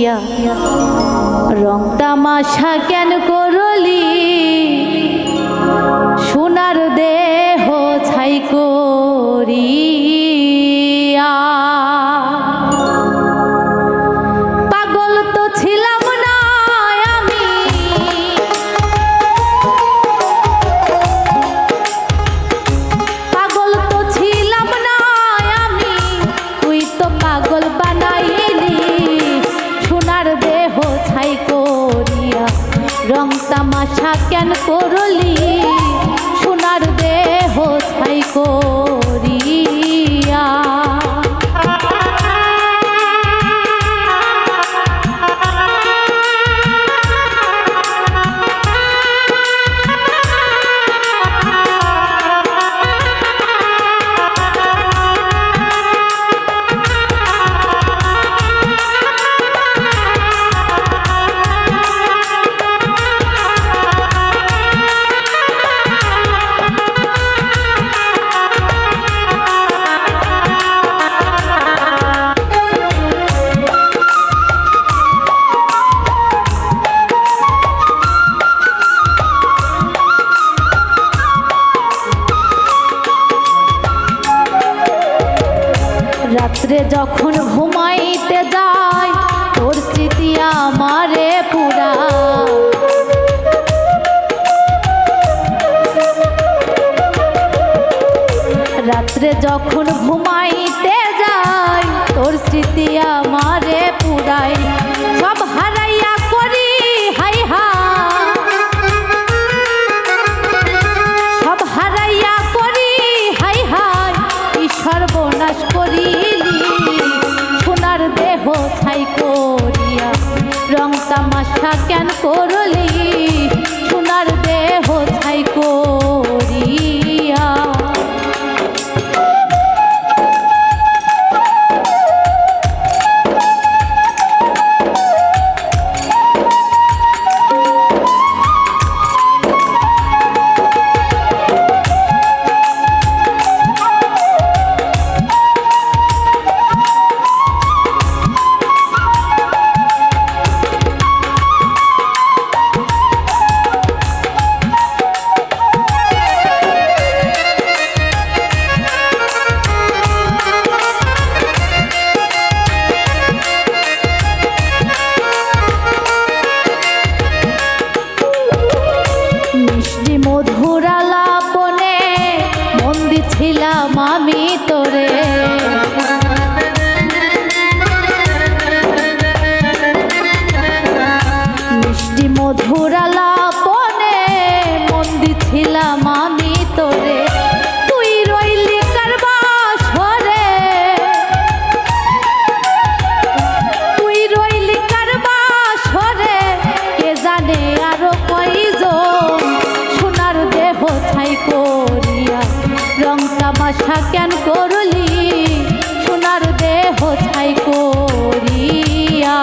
করিয়া রং তামাশা কেন করলি সোনার দেহ ছাই করিয়া পাগল তো ছিলাম না আমি পাগল তো ছিলাম না আমি তুই তো পাগল বানাইলি সোনার দেহ ছাই করিয়া রং তামাশা কেন করলি সোনার দেহ ছাই করিয়া রাত্রে যখন ঘুমাইতে যাই তোর স্মৃতি আমারে পুরা রাত্রে যখন ঘুমাইতে যাই তোর স্মৃতি আমারে পুরাই সব হারাইয়া করি হাই হা সব হারাইয়া করি হাই হাই এই সর্বনাশ করিলি সোনার দেহ ছাই করিয়া রং তামাশা কেন করলি সোনার দেহ ছাই করিয়া মধুর আলাপনে বন্দি ছিলাম আমি তোরে মিষ্টি মধুর আলাপনে বন্দি ছিলাম আমি তোরে তুই রইলি কারবা সরে তুই রইলি কারবা সরে কে জানে আরো কয়জন দেহ ছাই করিয়া রং তামাশা কেন করলি সোনার দেহ ছাই করিয়া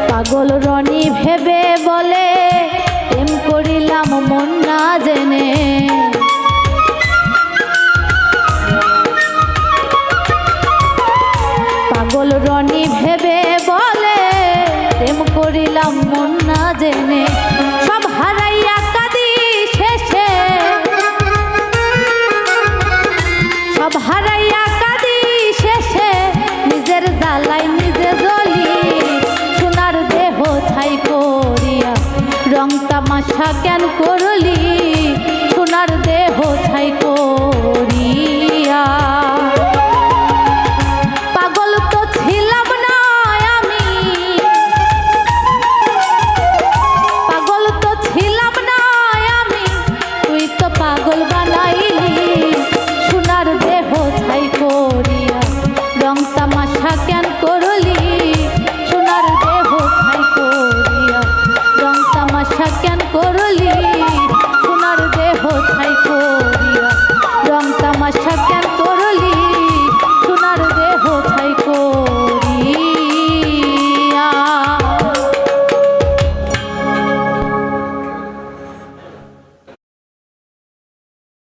পাগল রনি ভেবে বলে প্রেম করিলাম মন না জেনে পাগল রনি ভেবে বলে প্রেম করিলাম মন না জেনে সব হারাইয়া কাঁদি শেষে সব হারাইয়া কাঁদি শেষে তামাশা কেন করলি